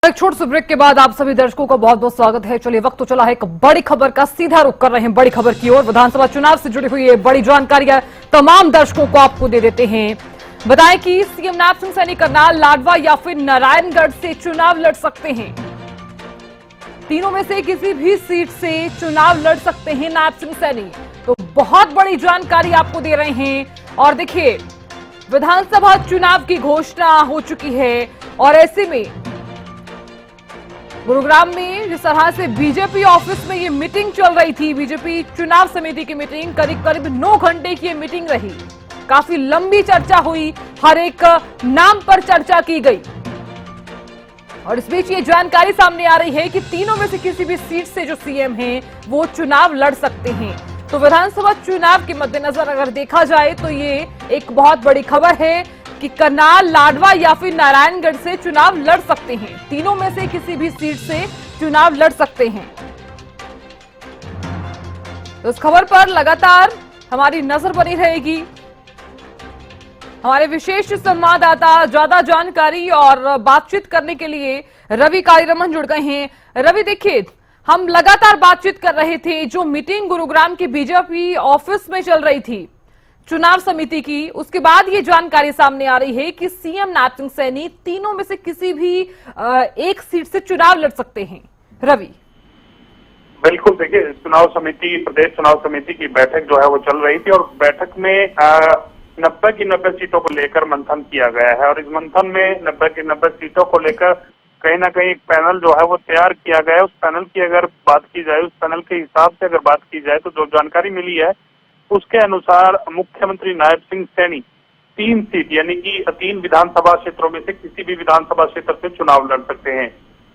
एक छोटे से ब्रेक के बाद आप सभी दर्शकों का बहुत बहुत स्वागत है। चलिए वक्त तो चला है एक बड़ी खबर का, सीधा रुख कर रहे हैं बड़ी खबर की ओर। विधानसभा चुनाव से जुड़ी हुई ये बड़ी जानकारियां तमाम दर्शकों को आपको दे देते हैं। बताएं कि सीएम नायब सिंह सैनी करनाल, लाडवा या फिर नारायणगढ़ से चुनाव लड़ सकते हैं। तीनों में से किसी भी सीट से चुनाव लड़ सकते हैं नायब सिंह सैनी। तो बहुत बड़ी जानकारी आपको दे रहे हैं। और देखिए, विधानसभा चुनाव की घोषणा हो चुकी है और ऐसे में गुरुग्राम में जिस तरह से बीजेपी ऑफिस में ये मीटिंग चल रही थी, बीजेपी चुनाव समिति की मीटिंग, करीब करीब 9 घंटे की ये मीटिंग रही। काफी लंबी चर्चा हुई, हर एक नाम पर चर्चा की गई और इस बीच ये जानकारी सामने आ रही है कि तीनों में से किसी भी सीट से जो सीएम हैं वो चुनाव लड़ सकते हैं। तो विधानसभा चुनाव के मद्देनजर अगर देखा जाए तो ये एक बहुत बड़ी खबर है कि करनाल, लाडवा या फिर नारायणगढ़ से चुनाव लड़ सकते हैं। तीनों में से किसी भी सीट से चुनाव लड़ सकते हैं। तो इस खबर पर लगातार हमारी नजर बनी रहेगी। हमारे विशेष संवाददाता ज्यादा जानकारी और बातचीत करने के लिए रवि कालीरमन जुड़ गए हैं। रवि, देखिए, हम लगातार बातचीत कर रहे थे, जो मीटिंग गुरुग्राम के बीजेपी ऑफिस में चल रही थी चुनाव समिति की, उसके बाद ये जानकारी सामने आ रही है कि सीएम नायब सिंह सैनी तीनों में से किसी भी एक सीट से चुनाव लड़ सकते हैं। रवि, बिल्कुल, देखिए, चुनाव समिति, प्रदेश चुनाव समिति की बैठक जो है वो चल रही थी और बैठक में 90 की 90 सीटों को लेकर मंथन किया गया है और इस मंथन में 90 की 90 सीटों को लेकर कहीं ना कहीं एक पैनल जो है वो तैयार किया गया है। उस पैनल की अगर बात की जाए, उस पैनल के हिसाब से अगर बात की जाए तो जो जानकारी मिली है उसके अनुसार मुख्यमंत्री नायब सिंह सैनी 3 सीट यानी कि 3 विधानसभा क्षेत्रों में से किसी भी विधानसभा क्षेत्र से चुनाव लड़ सकते हैं।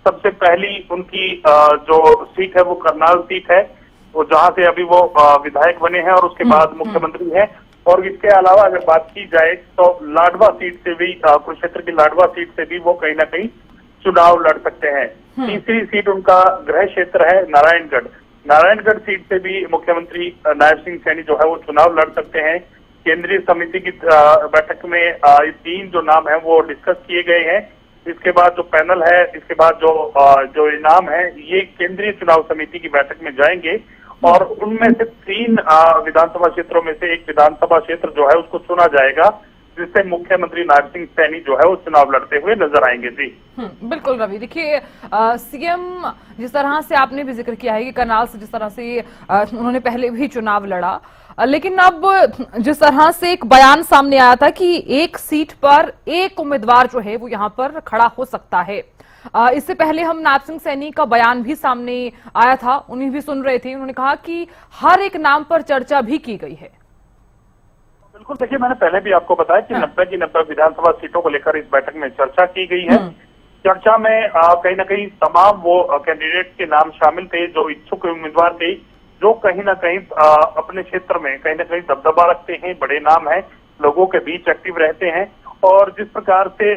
सबसे पहली उनकी जो सीट है वो करनाल सीट है, वो जहां से अभी वो विधायक बने हैं और उसके बाद मुख्यमंत्री है। और इसके अलावा अगर बात की जाए तो लाडवा सीट से भी, कुरुक्षेत्र की लाडवा सीट से भी वो कहीं ना कहीं चुनाव लड़ सकते हैं। तीसरी सीट उनका गृह क्षेत्र है नारायणगढ़। नारायणगढ़ सीट से भी मुख्यमंत्री नायब सिंह सैनी जो है वो चुनाव लड़ सकते हैं। केंद्रीय समिति की बैठक में ये 3 जो नाम है वो डिस्कस किए गए हैं। इसके बाद जो पैनल है, इसके बाद जो इनाम है, ये केंद्रीय चुनाव समिति की बैठक में जाएंगे और उनमें से 3 विधानसभा क्षेत्रों में से एक विधानसभा क्षेत्र जो है उसको चुना जाएगा, जिससे मुख्यमंत्री नायब सिंह सैनी जो है वो चुनाव लड़ते हुए नजर आएंगे। जी बिल्कुल रवि, देखिए, सीएम जिस तरह से आपने भी जिक्र किया है कि करनाल से जिस तरह से उन्होंने पहले भी चुनाव लड़ा, लेकिन अब जिस तरह से एक बयान सामने आया था कि एक सीट पर एक उम्मीदवार जो है वो यहाँ पर खड़ा हो सकता है। इससे पहले हम नायब सिंह सैनी का बयान भी सामने आया था, उन्हें भी सुन रहे थे। उन्होंने कहा कि हर एक नाम पर चर्चा भी की गई है। बिल्कुल, देखिए, मैंने पहले भी आपको बताया कि 90 की 90 विधानसभा सीटों को लेकर इस बैठक में चर्चा की गई है। चर्चा में कहीं ना कहीं तमाम वो कैंडिडेट के नाम शामिल थे जो इच्छुक उम्मीदवार थे, जो कहीं ना कहीं अपने क्षेत्र में कहीं ना कहीं दबदबा रखते हैं, बड़े नाम हैं, लोगों के बीच एक्टिव रहते हैं। और जिस प्रकार से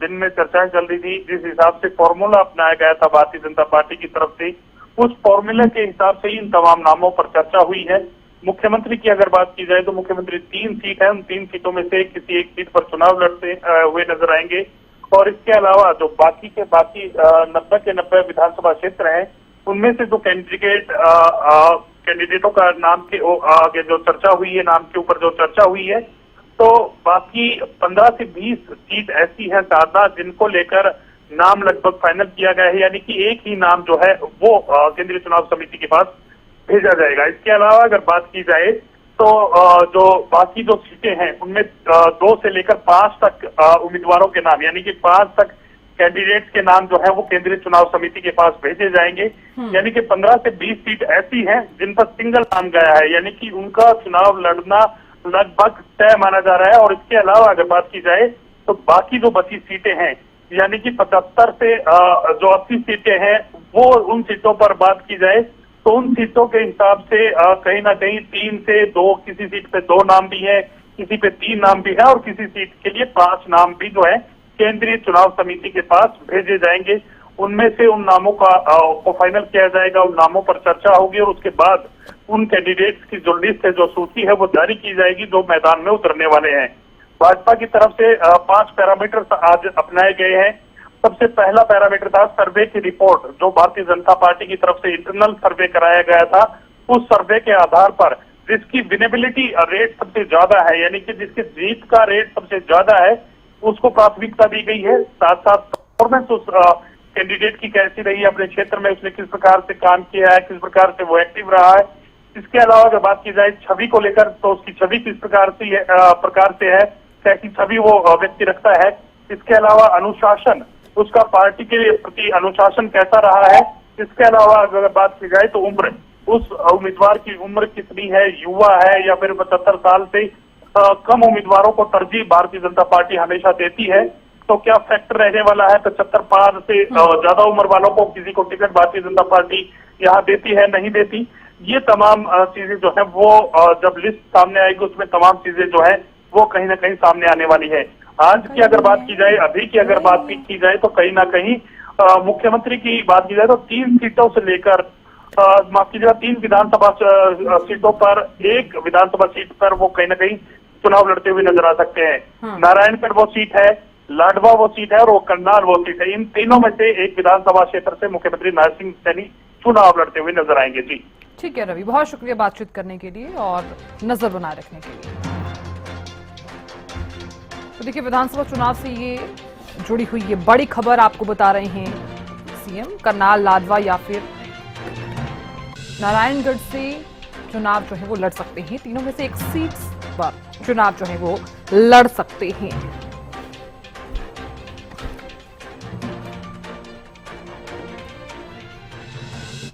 दिन में चर्चाएं चल रही थी, जिस हिसाब से फॉर्मूला अपनाया गया था भारतीय जनता पार्टी की तरफ से, उस फॉर्मूले के हिसाब से इन तमाम नामों पर चर्चा हुई है। मुख्यमंत्री की अगर बात की जाए तो मुख्यमंत्री 3 सीट है, उन 3 सीटों में से किसी एक सीट पर चुनाव लड़ते हुए नजर आएंगे। और इसके अलावा जो बाकी 90 के 90 विधानसभा क्षेत्र हैं, उनमें से जो कैंडिडेटों का नाम के आगे जो चर्चा हुई है, नाम के ऊपर जो चर्चा हुई है, तो बाकी 15 से 20 सीट ऐसी है ज्यादा जिनको लेकर नाम लगभग फाइनल किया गया है, यानी कि एक ही नाम जो है वो केंद्रीय चुनाव समिति के पास भेजा जाएगा। इसके अलावा अगर बात की जाए तो जो बाकी जो सीटें हैं उनमें 2 से लेकर 5 तक उम्मीदवारों के नाम, यानी कि 5 तक कैंडिडेट्स के नाम जो है वो केंद्रीय चुनाव समिति के पास भेजे जाएंगे। यानी कि 15 से 20 सीट ऐसी हैं जिन पर सिंगल नाम गया है, यानी कि उनका चुनाव लड़ना लगभग तय माना जा रहा है। और इसके अलावा अगर बात की जाए तो बाकी जो बची सीटें हैं, यानी कि 75 से जो 80 सीटें हैं, वो उन सीटों पर बात की जाए तो उन सीटों के हिसाब से कहीं ना कहीं 3 से 2, किसी सीट पे 2 नाम भी है, किसी पे 3 नाम भी है और किसी सीट के लिए 5 नाम भी जो है केंद्रीय चुनाव समिति के पास भेजे जाएंगे। उनमें से उन नामों को फाइनल किया जाएगा, उन नामों पर चर्चा होगी और उसके बाद उन कैंडिडेट्स की जो लिस्ट है, जो सूची है, वो जारी की जाएगी जो मैदान में उतरने वाले हैं। भाजपा की तरफ से 5 पैरामीटर आज अपनाए गए हैं सबसे पहला पैरामीटर था सर्वे की रिपोर्ट, जो भारतीय जनता पार्टी की तरफ से इंटरनल सर्वे कराया गया था। उस सर्वे के आधार पर जिसकी विनेबिलिटी रेट सबसे ज्यादा है, यानी कि जिसकी जीत का रेट सबसे ज्यादा है, उसको प्राथमिकता दी गई है। साथ साथ परफॉर्मेंस उस कैंडिडेट की कैसी रही है अपने क्षेत्र में, उसने किस प्रकार से काम किया है, किस प्रकार से वो एक्टिव रहा है। इसके अलावा अगर बात की जाए छवि को लेकर, तो उसकी छवि किस प्रकार से है, कैसी छवि वो व्यक्ति रखता है। इसके अलावा अनुशासन, उसका पार्टी के प्रति अनुशासन कैसा रहा है। इसके अलावा अगर बात की जाए तो उम्र, उस उम्मीदवार की उम्र कितनी है, युवा है या फिर 75 साल से कम उम्मीदवारों को तरजीह भारतीय जनता पार्टी हमेशा देती है। तो क्या फैक्टर रहने वाला है 75 पार से ज्यादा उम्र वालों को किसी को टिकट भारतीय जनता पार्टी यहाँ देती है, नहीं देती। ये तमाम चीजें जो है वो जब लिस्ट सामने आएगी उसमें तमाम चीजें जो है वो कहीं ना कहीं सामने आने वाली है। आज की अगर बात की जाए, अभी की अगर बात की जाए तो कहीं ना कहीं मुख्यमंत्री की बात की जाए तो 3 सीटों से लेकर माफ कीजिएगा 3 विधानसभा सीटों पर, एक विधानसभा सीट पर वो कहीं ना कहीं चुनाव लड़ते हुए नजर आ सकते हैं। नारायणगढ़ वो सीट है, लाडवा वो सीट है और वो करनाल वो सीट है। इन तीनों में से एक विधानसभा क्षेत्र से मुख्यमंत्री नारायण सिंह सैनी चुनाव लड़ते हुए नजर आएंगे। जी ठीक है रवि, बहुत शुक्रिया बातचीत करने के लिए और नजर बनाए रखने के लिए। तो देखिए, विधानसभा चुनाव से ये जुड़ी हुई ये बड़ी खबर आपको बता रहे हैं सीएम। करनाल, लाडवा या फिर नारायणगढ़ से चुनाव जो है वो लड़ सकते हैं। तीनों में से एक सीट पर चुनाव जो है वो लड़ सकते हैं।